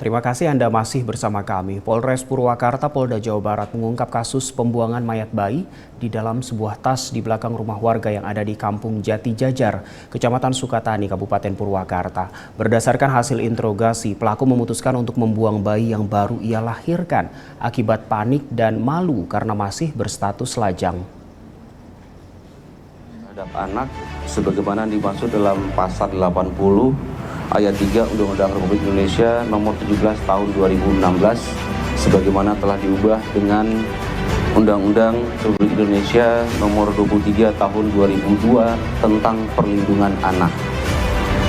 Terima kasih Anda masih bersama kami. Polres Purwakarta, Polda Jawa Barat mengungkap kasus pembuangan mayat bayi di dalam sebuah tas di belakang rumah warga yang ada di Kampung Jati Jajar, Kecamatan Sukatani, Kabupaten Purwakarta. Berdasarkan hasil interogasi, pelaku memutuskan untuk membuang bayi yang baru ia lahirkan akibat panik dan malu karena masih berstatus lajang. Terhadap anak sebagaimana dimaksud dalam pasal 80 ayat 3 Undang-Undang Republik Indonesia nomor 17 tahun 2016 sebagaimana telah diubah dengan Undang-Undang Republik Indonesia nomor 23 tahun 2002 tentang perlindungan anak,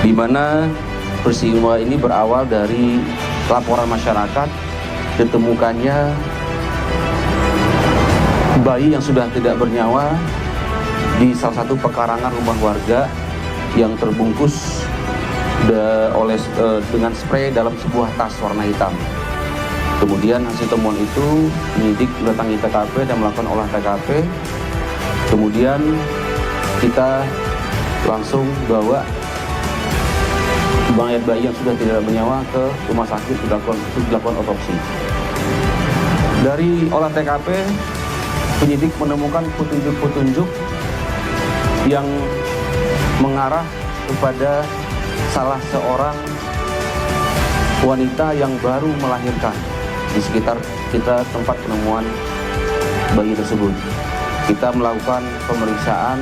di mana peristiwa ini berawal dari laporan masyarakat ditemukannya bayi yang sudah tidak bernyawa di salah satu pekarangan rumah warga yang terbungkus dengan spray dalam sebuah tas warna hitam. Kemudian hasil temuan itu penyidik mendatangi TKP dan melakukan olah TKP. Kemudian kita langsung bawa mayat bayi yang sudah tidak bernyawa ke rumah sakit dilakukan otopsi. Dari olah TKP, penyidik menemukan petunjuk-petunjuk yang mengarah kepada salah seorang wanita yang baru melahirkan di sekitar tempat penemuan bayi tersebut. Kita melakukan pemeriksaan,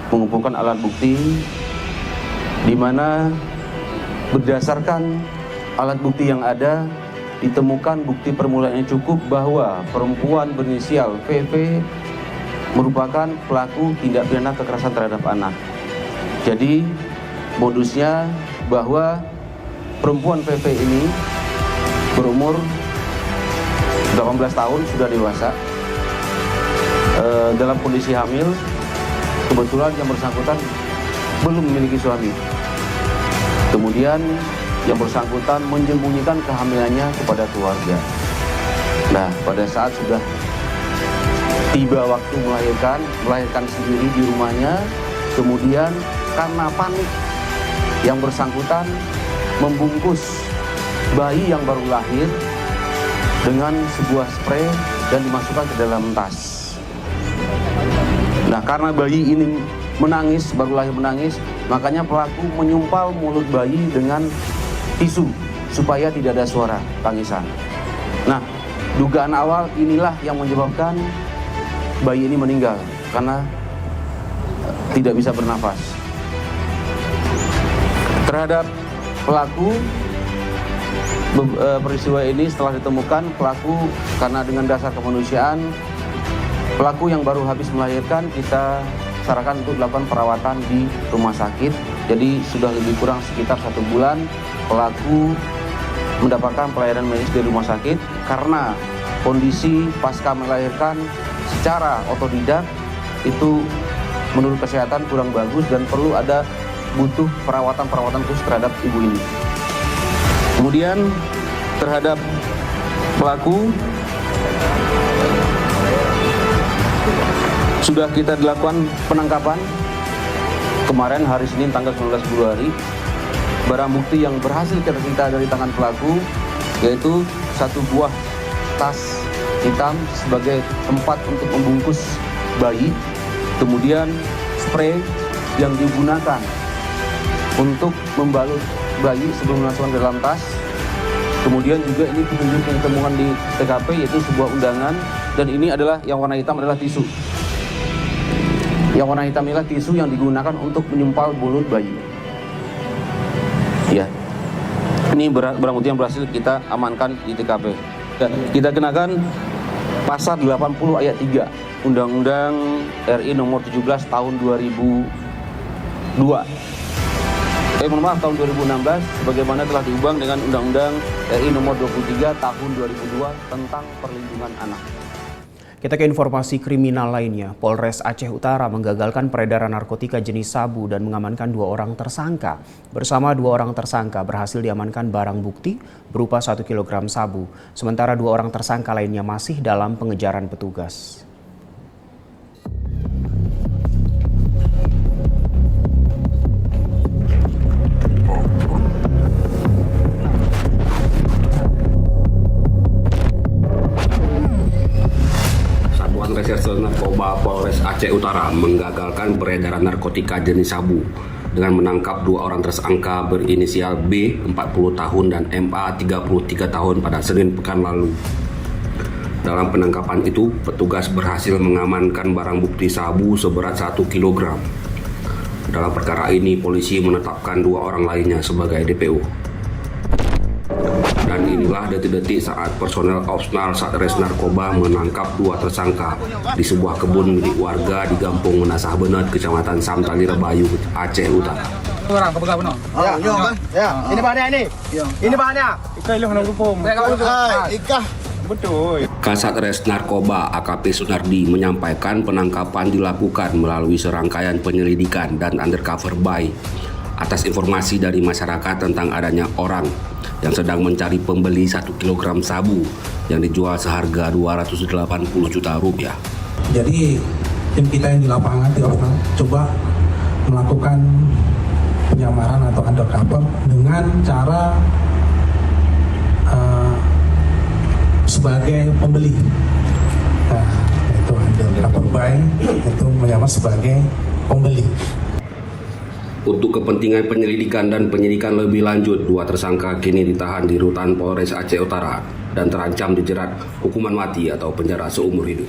mengumpulkan alat bukti, di mana berdasarkan alat bukti yang ada ditemukan bukti permulaan yang cukup bahwa perempuan berinisial VV merupakan pelaku tindak pidana kekerasan terhadap anak. Jadi modusnya bahwa perempuan VV ini berumur 18 tahun, sudah dewasa, dalam kondisi hamil. Kebetulan yang bersangkutan belum memiliki suami. Kemudian yang bersangkutan menyembunyikan kehamilannya kepada keluarga. Nah, pada saat sudah tiba waktu melahirkan sendiri di rumahnya, kemudian karena panik yang bersangkutan membungkus bayi yang baru lahir dengan sebuah spray dan dimasukkan ke dalam tas. Nah, karena bayi ini menangis, baru lahir menangis, makanya pelaku menyumpal mulut bayi dengan tisu supaya tidak ada suara tangisan. Nah, dugaan awal inilah yang menyebabkan bayi ini meninggal karena tidak bisa bernafas. Terhadap pelaku, peristiwa ini setelah ditemukan pelaku karena dengan dasar kemanusiaan, pelaku yang baru habis melahirkan kita sarankan untuk dilakukan perawatan di rumah sakit. Jadi sudah lebih kurang sekitar 1 bulan pelaku mendapatkan pelayanan medis di rumah sakit karena kondisi pasca melahirkan secara otodidak itu menurut kesehatan kurang bagus dan butuh perawatan khusus terhadap ibu ini. Kemudian terhadap pelaku sudah kita dilakukan penangkapan kemarin hari Senin tanggal 19 Februari. Barang bukti yang berhasil kita sita dari tangan pelaku yaitu 1 buah tas hitam sebagai tempat untuk membungkus bayi, kemudian spray yang digunakan untuk membalut bayi sebelum dimasukkan ke dalam tas. Kemudian juga ini petunjuk yang ditemukan di TKP yaitu sebuah undangan, dan ini adalah yang warna hitam adalah tisu. Yang warna hitam adalah tisu yang digunakan untuk menyumpal mulut bayi. Ya, ini barang bukti yang berhasil kita amankan di TKP. Dan kita kenakan pasal 80 ayat 3 Undang-Undang RI nomor 17 tahun 2002. Tahun 2016 sebagaimana telah diubah dengan Undang-Undang RI nomor 23 tahun 2002 tentang perlindungan anak. Kita ke informasi kriminal lainnya. Polres Aceh Utara menggagalkan peredaran narkotika jenis sabu dan mengamankan 2 orang tersangka. Bersama 2 orang tersangka berhasil diamankan barang bukti berupa 1 kilogram sabu. Sementara 2 orang tersangka lainnya masih dalam pengejaran petugas. Reserse Narkoba Polres Aceh Utara menggagalkan peredaran narkotika jenis sabu dengan menangkap 2 orang tersangka berinisial B 40 tahun dan MA 33 tahun pada Senin pekan lalu. Dalam penangkapan itu, petugas berhasil mengamankan barang bukti sabu seberat 1 kg. Dalam perkara ini, polisi menetapkan 2 orang lainnya sebagai DPO. Dan inilah detik-detik saat personel Opsnal Satres Narkoba menangkap 2 tersangka di sebuah kebun milik warga di Kampung Menasah Benet, Kecamatan Samtali Rebayu, Aceh Utara. Orang kebegal benar. Ya. Ini bahannya ini. Ini bahannya. Ikan lu hendak rupung. Ikah. Betul. Kasat Narkoba AKP Sunardi menyampaikan penangkapan dilakukan melalui serangkaian penyelidikan dan undercover buy atas informasi dari masyarakat tentang adanya orang yang sedang mencari pembeli 1 kg sabu yang dijual seharga 280 juta rupiah. Jadi tim kita yang di lapangan coba melakukan penyamaran atau undercover dengan cara sebagai pembeli. Nah, itu undercover buy itu menyamar sebagai pembeli. Untuk kepentingan penyelidikan dan penyidikan lebih lanjut, 2 tersangka kini ditahan di rutan Polres Aceh Utara dan terancam dijerat hukuman mati atau penjara seumur hidup.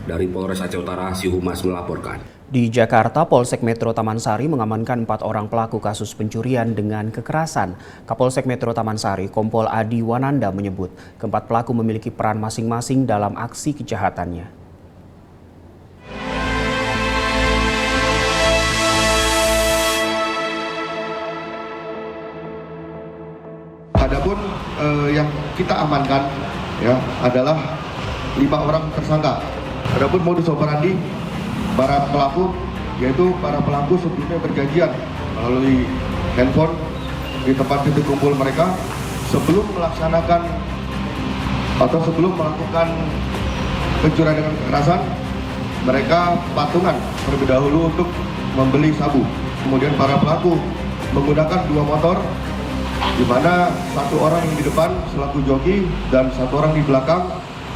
Dari Polres Aceh Utara, Si Humas melaporkan. Di Jakarta, Polsek Metro Taman Sari mengamankan 4 orang pelaku kasus pencurian dengan kekerasan. Kapolsek Metro Taman Sari, Kompol Adi Wananda menyebut keempat pelaku memiliki peran masing-masing dalam aksi kejahatannya. Adapun yang kita amankan ya adalah 5 orang tersangka. Adapun modus operandi para pelaku, yaitu para pelaku sebelumnya berjanjian melalui handphone di tempat titik kumpul mereka sebelum melaksanakan atau sebelum melakukan pencurian dengan kekerasan, mereka patungan terlebih dahulu untuk membeli sabu. Kemudian para pelaku menggunakan 2 motor, di mana 1 orang yang di depan selaku joki dan 1 orang di belakang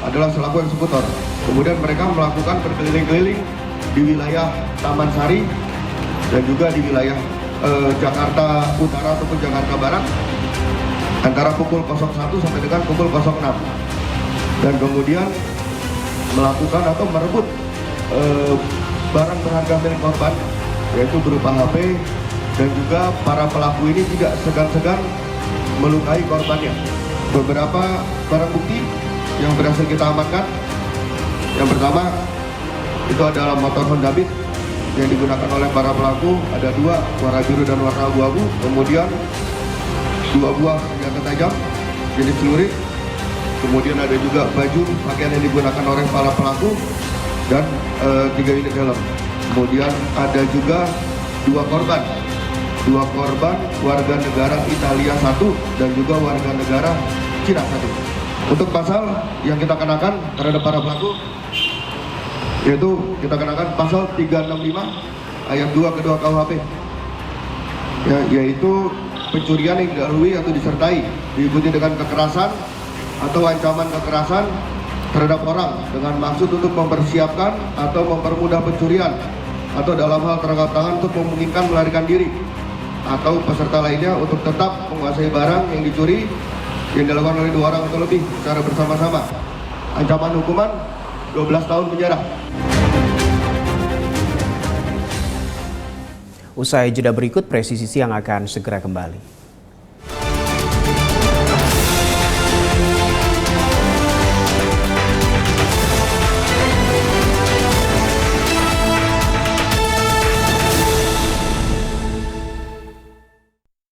adalah selaku eksekutor. Kemudian mereka melakukan berkeliling-keliling di wilayah Taman Sari dan juga di wilayah Jakarta Utara ataupun Jakarta Barat antara pukul 01 sampai dengan pukul 06, dan kemudian melakukan atau merebut barang berharga milik korban, yaitu berupa HP, dan juga para pelaku ini tidak segan-segan melukai korbannya. Beberapa barang bukti yang berhasil kita amankan, yang pertama itu adalah motor Honda Beat yang digunakan oleh para pelaku, ada 2, warna biru dan warna abu-abu. Kemudian 2 buah senjata tajam jenis celurit. Kemudian ada juga baju pakaian yang digunakan oleh para pelaku dan 3 unit helm. Kemudian ada juga 2 korban warga negara Italia 1 dan juga warga negara Cina 1. Untuk pasal yang kita kenakan terhadap para pelaku, yaitu kita kenakan pasal 365 ayat 2 kedua KUHP, ya, yaitu pencurian yang didahului atau disertai diikuti dengan kekerasan atau ancaman kekerasan terhadap orang dengan maksud untuk mempersiapkan atau mempermudah pencurian atau dalam hal terangkap tangan untuk memungkinkan melarikan diri atau peserta lainnya untuk tetap menguasai barang yang dicuri yang dilakukan oleh 2 orang atau lebih secara bersama-sama. Ancaman hukuman 12 tahun penjara. Usai jeda berikut, Presisi Siang akan segera kembali.